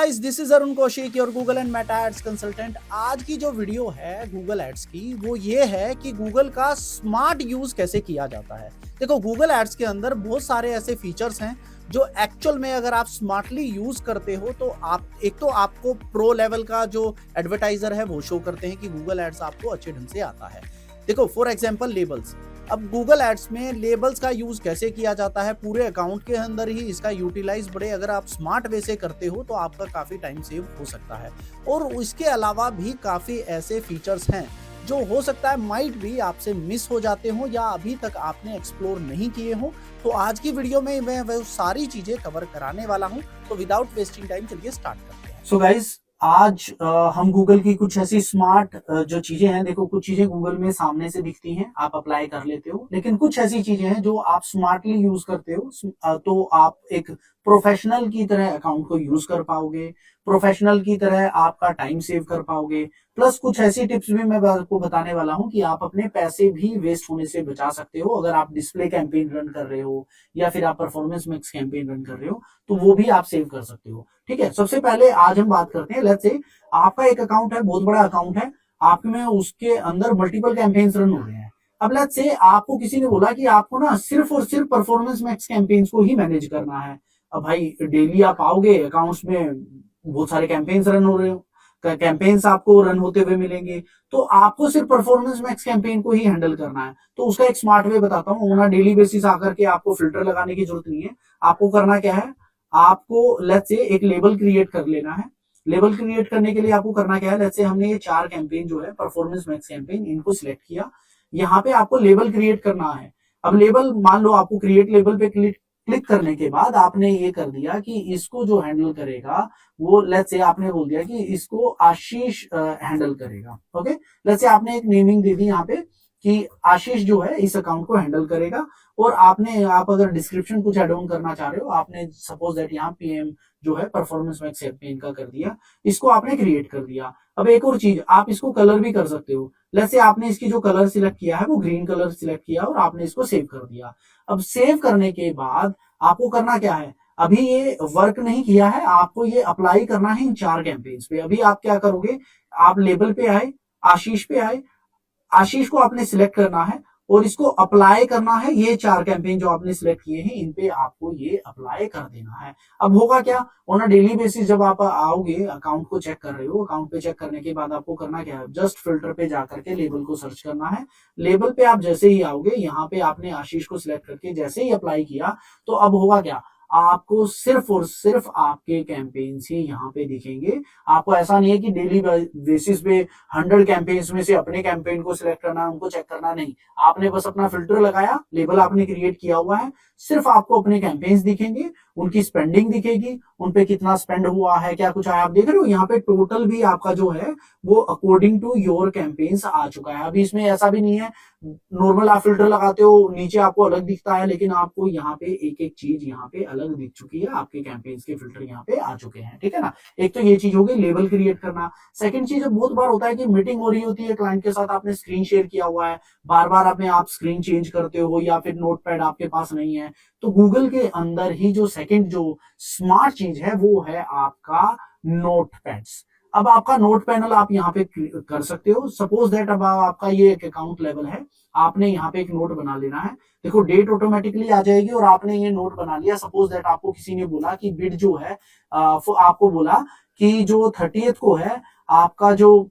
Guys, this is Arun Kaushik, your Google and Meta ads consultant. आज की जो वीडियो है गूगल एड्स की, वो ये है कि गूगल का स्मार्ट यूज कैसे किया जाता है। देखो, गूगल एड्स के अंदर बहुत सारे ऐसे फीचर्स हैं जो एक्चुअल में अगर आप स्मार्टली यूज करते हो तो आपको प्रो लेवल का जो एडवर्टाइजर है वो शो करते हैं कि गूगल एड्स आपको अच्छे ढंग से आता है। देखो, फॉर एग्जाम्पल लेबल्स। अब गूगल एड्स में लेबल्स का यूज कैसे किया जाता है, पूरे अकाउंट के अंदर ही इसका यूटिलाइज बड़े अगर आप स्मार्ट वे से करते हो तो आपका काफी टाइम सेव हो सकता है। और इसके अलावा भी काफी ऐसे फीचर्स हैं जो हो सकता है माइट भी आपसे मिस हो जाते हो या अभी तक आपने एक्सप्लोर नहीं किए हो। तो आज की वीडियो में मैं वो सारी चीजें कवर कराने वाला हूं। तो विदाउट वेस्टिंग टाइम चलिए स्टार्ट करते हैं। सो गाइस, आज हम गूगल की कुछ ऐसी स्मार्ट जो चीजें हैं, देखो कुछ चीजें गूगल में सामने से दिखती हैं, आप अप्लाई कर लेते हो, लेकिन कुछ ऐसी चीजें हैं जो आप स्मार्टली यूज करते हो तो आप एक प्रोफेशनल की तरह अकाउंट को यूज कर पाओगे, प्रोफेशनल की तरह आपका टाइम सेव कर पाओगे। प्लस कुछ ऐसी टिप्स भी मैं आपको बताने वाला हूं कि आप अपने पैसे भी वेस्ट होने से बचा सकते हो। अगर आप डिस्प्ले कैंपेन रन कर रहे हो या फिर आप परफॉर्मेंस मिक्स कैंपेन रन कर रहे हो तो वो भी आप सेव कर सकते हो। ठीक है, सबसे पहले आज हम बात करते हैं, लेट्स से आपका एक अकाउंट है, बहुत बड़ा अकाउंट है, आप में उसके अंदर मल्टीपल कैंपेन्स रन हो रहे हैं। अब लेट्स से आपको किसी ने बोला कि आपको ना सिर्फ और सिर्फ परफॉर्मेंस मैक्स कैंपेन्स को ही मैनेज करना है। अब भाई डेली आप आओगे, अकाउंट्स में बहुत सारे कैंपेन्स रन हो रहे हो, कैंपेन्स आपको रन होते हुए मिलेंगे, तो आपको सिर्फ परफॉर्मेंस मैक्स कैंपेन को ही हैंडल करना है। तो उसका एक स्मार्ट वे बताता हूँ, ना डेली बेसिस आकर के आपको फिल्टर लगाने की जरूरत नहीं है। आपको करना क्या है, आपको लेट्स से एक लेबल क्रिएट कर लेना है। लेबल क्रिएट करने के लिए आपको करना क्या है, लेट्स से हमने ये 4 कैंपेन जो है परफॉर्मेंस मैक्स कैंपेन, इनको सिलेक्ट किया। यहाँ पे आपको लेबल क्रिएट करना है। अब लेबल मान लो आपको क्रिएट लेबल पे क्लिक करने के बाद आपने ये कर दिया कि इसको जो हैंडल करेगा वो लेट्स से आपने बोल दिया कि इसको आशीष हैंडल करेगा। ओके, लेट्स से आपने एक नेमिंग दे दी यहाँ पे कि आशीष जो है इस अकाउंट को हैंडल करेगा। और आप अगर डिस्क्रिप्शन कुछ एड ऑन करना चाह रहे हो, आपने सपोज दैट यहाँ पीएम जो है परफॉर्मेंस मैक्स कैंपेन का कर दिया, इसको आपने क्रिएट कर दिया। अब एक और चीज, आप इसको कलर भी कर सकते हो। लेट्स से आपने इसकी जो कलर सिलेक्ट किया है वो ग्रीन कलर सिलेक्ट किया और आपने इसको सेव कर दिया। अब सेव करने के बाद आपको करना क्या है, अभी ये वर्क नहीं किया है, आपको ये अप्लाई करना है इन 4 कैंपेन्स पे। अभी आप क्या करोगे, आप लेबल पे आए, आशीष पे आए, आशीष को आपने सिलेक्ट करना है और इसको अप्लाई करना है। ये 4 कैंपेन जो आपने सिलेक्ट किए हैं इन पे आपको ये अप्लाई कर देना है। अब होगा क्या, ऑन अ डेली बेसिस जब आप आओगे, अकाउंट को चेक कर रहे हो, अकाउंट पे चेक करने के बाद आपको करना क्या है, जस्ट फिल्टर पे जाकर के लेबल को सर्च करना है। लेबल पे आप जैसे ही आओगे, यहाँ पे आपने आशीष को सिलेक्ट करके जैसे ही अप्लाई किया तो अब होगा क्या, आपको सिर्फ और सिर्फ आपके कैंपेन्स ही यहाँ पे दिखेंगे। आपको ऐसा नहीं है कि डेली बेसिस पे 100 कैंपेन्स में से अपने कैंपेन को सिलेक्ट करना, उनको चेक करना, नहीं। आपने बस अपना फिल्टर लगाया, लेबल आपने क्रिएट किया हुआ है, सिर्फ आपको अपने कैंपेन्स दिखेंगे, उनकी स्पेंडिंग दिखेगी, उनपे कितना स्पेंड हुआ है, क्या कुछ आया। आप देख रहे हो यहाँ पे टोटल भी आपका जो है वो अकॉर्डिंग टू योर कैंपेन्स आ चुका है। अभी इसमें ऐसा भी नहीं है नॉर्मल आप फिल्टर लगाते हो नीचे आपको अलग दिखता है, लेकिन आपको यहाँ पे एक एक चीज यहाँ पे अलग दिख चुकी है, आपके कैंपेन्स के फिल्टर यहाँ पे आ चुके हैं। ठीक है ना, एक तो ये चीज होगी लेबल क्रिएट करना। सेकंड चीज, बहुत बार होता है कि मीटिंग हो रही होती है क्लाइंट के साथ, आपने स्क्रीन शेयर किया हुआ है, बार बार अपने आप स्क्रीन चेंज करते हो या फिर नोटपैड आपके पास नहीं है, तो गूगल के अंदर ही जो सेकंड जो स्मार्ट चीज है वो है आपका नोटपैड्स। अब आपका नोट पैनल आप यहाँ पे कर सकते हो। सपोज दैट अब आपका ये एक अकाउंट लेवल है, आपने यहाँ पे एक नोट बना लेना है। देखो डेट ऑटोमेटिकली आ जाएगी और आपने ये नोट बना लिया। सपोज दैट आपको किसी ने बोला कि बिड जो है आपको बोला कि जो 30th को है आपका जो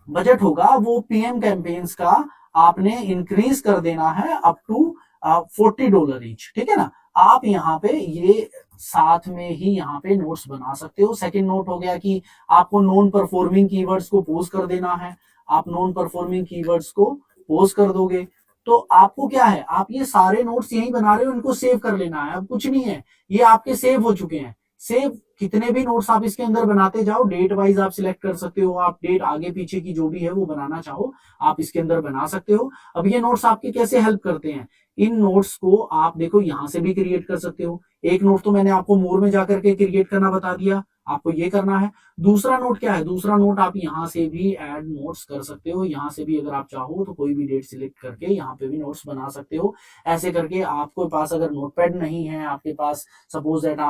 बजट होगा वो पीएम कैंपेन्स का आपने इंक्रीज कर देना है अप टू $40 ईच। ठीक है ना, आप यहाँ पे ये साथ में ही यहाँ पे नोट्स बना सकते हो। सेकंड नोट हो गया कि आपको नॉन परफॉर्मिंग कीवर्ड्स को पोस्ट कर देना है। आप नॉन परफॉर्मिंग कीवर्ड्स को पोस्ट कर दोगे तो आपको क्या है, आप ये सारे नोट्स यही बना रहे हो, इनको सेव कर लेना है। अब कुछ नहीं है, ये आपके सेव हो चुके हैं। सेव कितने भी नोट्स आप इसके अंदर बनाते जाओ, डेट वाइज आप सिलेक्ट कर सकते हो, आप डेट आगे पीछे की जो भी है वो बनाना चाहो आप इसके अंदर बना सकते हो। अब ये नोट्स आपके कैसे हेल्प करते हैं, इन नोट्स को आप देखो यहां से भी क्रिएट कर सकते हो। एक नोट तो मैंने आपको मोर में जाकर के क्रिएट करना बता दिया, आपको ये करना है। दूसरा नोट क्या है, दूसरा नोट आप यहाँ से भी ऐड नोट्स कर सकते हो। यहाँ से भी अगर आप चाहो तो कोई भी डेट सिलेक्ट करके यहाँ पे भी नोट्स बना सकते हो। ऐसे करके आपके पास अगर नोटपैड नहीं है, आपके पास सपोज दैट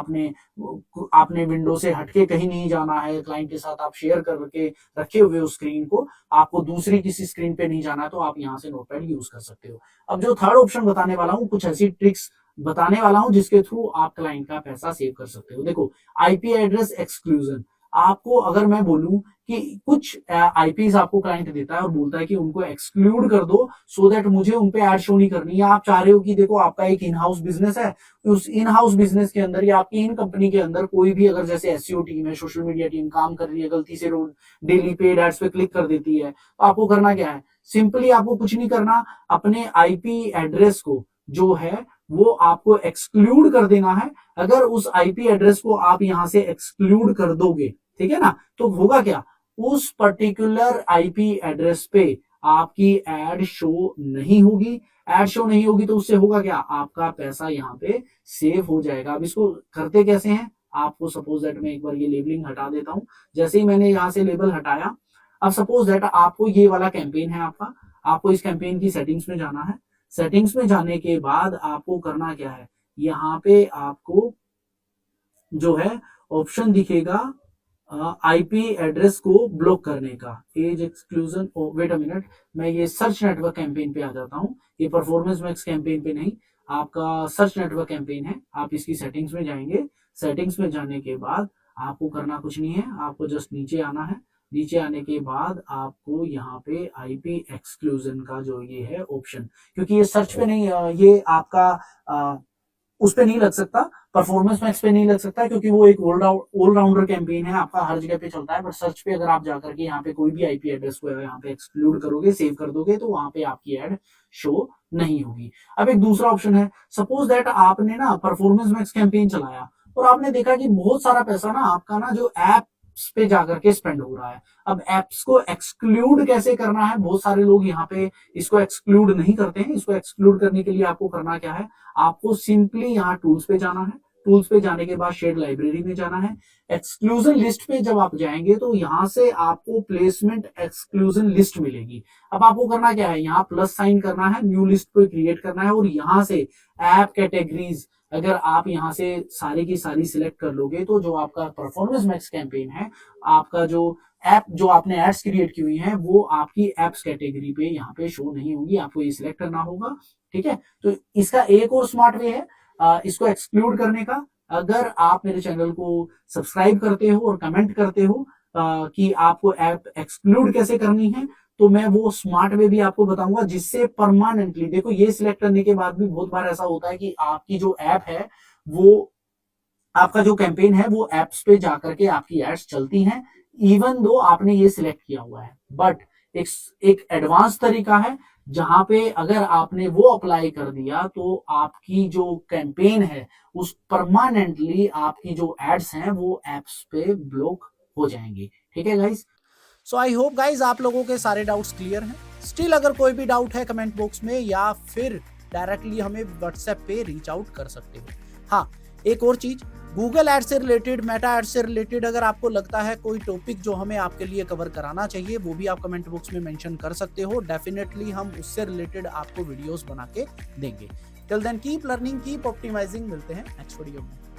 आपने विंडो से हटके कहीं नहीं जाना है, क्लाइंट के साथ आप शेयर करके रखे हुए हो स्क्रीन को, आपको दूसरी किसी स्क्रीन पे नहीं जाना है, तो आप यहाँ से नोटपैड यूज कर सकते हो। अब जो थर्ड ऑप्शन बताने वाला हूँ, कुछ ऐसी ट्रिक्स बताने वाला हूं जिसके थ्रू आप क्लाइंट का पैसा सेव कर सकते हो। देखो, आईपी एड्रेस एक्सक्लूजन। आपको अगर मैं बोलूं कि कुछ आईपीज आपको क्लाइंट देता है और बोलता है कि उनको एक्सक्लूड कर दो सो दैट मुझे उन पे ऐड शो नहीं करनी है। आप चाह रहे हो कि देखो आपका एक इन हाउस बिजनेस है, उस इन हाउस बिजनेस के अंदर या आपकी इन कंपनी के अंदर कोई भी अगर जैसे एसईओ टीम है, सोशल मीडिया टीम काम कर रही है, गलती से डेली पेड एड्स पे क्लिक कर देती है, तो आपको करना क्या है, सिंपली आपको कुछ नहीं करना, अपने आईपी एड्रेस को जो है वो आपको एक्सक्लूड कर देना है। अगर उस आईपी एड्रेस को आप यहां से एक्सक्लूड कर दोगे, ठीक है ना, तो होगा क्या, उस पर्टिकुलर आईपी एड्रेस पे आपकी एड शो नहीं होगी। एड शो नहीं होगी तो उससे होगा क्या, आपका पैसा यहाँ पे सेव हो जाएगा। अब इसको करते कैसे हैं, आपको सपोज दैट मैं एक बार ये लेबलिंग हटा देता हूं। जैसे ही मैंने यहाँ से लेबल हटाया, अब सपोज दैट आपको ये वाला कैंपेन है आपका, आपको इस कैंपेन की सेटिंग्स में जाना है। सेटिंग्स में जाने के बाद आपको करना क्या है, यहाँ पे आपको जो है ऑप्शन दिखेगा आईपी एड्रेस को ब्लॉक करने का, as exclusion. Wait a minute, मैं ये सर्च नेटवर्क कैंपेन पे आ जाता हूँ, ये परफॉर्मेंस मैक्स कैंपेन पे नहीं, आपका सर्च नेटवर्क कैंपेन है। आप इसकी सेटिंग्स में जाएंगे, सेटिंग्स में जाने के बाद आपको करना कुछ नहीं है, आपको जस्ट नीचे आना है। नीचे आने के बाद आपको यहाँ पे आईपी एक्सक्लूजन का जो ये है ऑप्शन, क्योंकि ये सर्च पे नहीं, ये आपका उस पे नहीं लग सकता, परफॉर्मेंस मैक्स पे नहीं लग सकता, क्योंकि वो एक ऑलराउंडर कैंपेन है, आपका हर जगह पे चलता है। बट सर्च पे अगर आप जाकर के यहाँ पे कोई भी आईपी एड्रेस को यहाँ पे एक्सक्लूड करोगे, सेव कर दोगे, तो वहां पे आपकी एड शो नहीं होगी। अब एक दूसरा ऑप्शन है, सपोज दैट आपने ना परफॉर्मेंस मैक्स कैंपेन चलाया और आपने देखा कि बहुत सारा पैसा ना आपका ना जो एप्स पे जाकर के स्पेंड हो रहा है। अब एप्स को एक्सक्लूड कैसे करना है, बहुत सारे लोग यहाँ पे इसको एक्सक्लूड नहीं करते हैं। इसको एक्सक्लूड करने के लिए आपको करना क्या है, आपको सिंपली यहाँ टूल्स पे जाना है। टूल्स पे जाने के बाद शेड लाइब्रेरी में जाना है। एक्सक्लूजन लिस्ट पे जब आप जाएंगे तो यहाँ से आपको प्लेसमेंट एक्सक्लूजन लिस्ट मिलेगी। अब आपको करना क्या है, यहाँ प्लस साइन करना है, न्यू लिस्ट पे क्रिएट करना है और यहाँ से ऐप कैटेगरीज अगर आप यहाँ से सारी की सारी सिलेक्ट कर लोगे तो जो आपका परफॉर्मेंस मैक्स कैंपेन है, आपका जो ऐप जो आपने एड्स क्रिएट की हुई है वो आपकी एप्स कैटेगरी पे यहाँ पे शो नहीं होगी। आपको ये सिलेक्ट करना होगा, ठीक है। तो इसका एक और स्मार्ट वे है इसको एक्सक्लूड करने का। अगर आप मेरे चैनल को सब्सक्राइब करते हो और कमेंट करते हो कि आपको ऐप एक्सक्लूड कैसे करनी है, तो मैं वो स्मार्ट वे भी आपको बताऊंगा, जिससे परमानेंटली, देखो ये सिलेक्ट करने के बाद भी बहुत बार ऐसा होता है कि आपकी जो ऐप है वो, आपका जो कैंपेन है वो एप्स पे जाकर के आपकी एड्स चलती हैं इवन दो आपने ये सिलेक्ट किया हुआ है। बट एक एडवांस तरीका है जहां पे अगर आपने वो अप्लाई कर दिया तो आपकी जो कैंपेन है उस परमानेंटली आपकी जो एड्स हैं वो एप्स पे ब्लॉक हो जाएंगी, ठीक है guys. So I hope guys आप लोगों के सारे डाउट्स क्लियर हैं। स्टिल अगर कोई भी डाउट है कमेंट बॉक्स में या फिर डायरेक्टली हमें व्हाट्सएप पे रीच आउट कर सकते हो। हाँ, एक और चीज, गूगल एड से रिलेटेड, मेटा एड से रिलेटेड अगर आपको लगता है कोई टॉपिक जो हमें आपके लिए कवर कराना चाहिए, वो भी आप कमेंट बॉक्स में मेंशन कर सकते हो। डेफिनेटली हम उससे रिलेटेड आपको वीडियोस बना के देंगे। Till then keep learning, keep optimizing. मिलते हैं नेक्स्ट वीडियो में।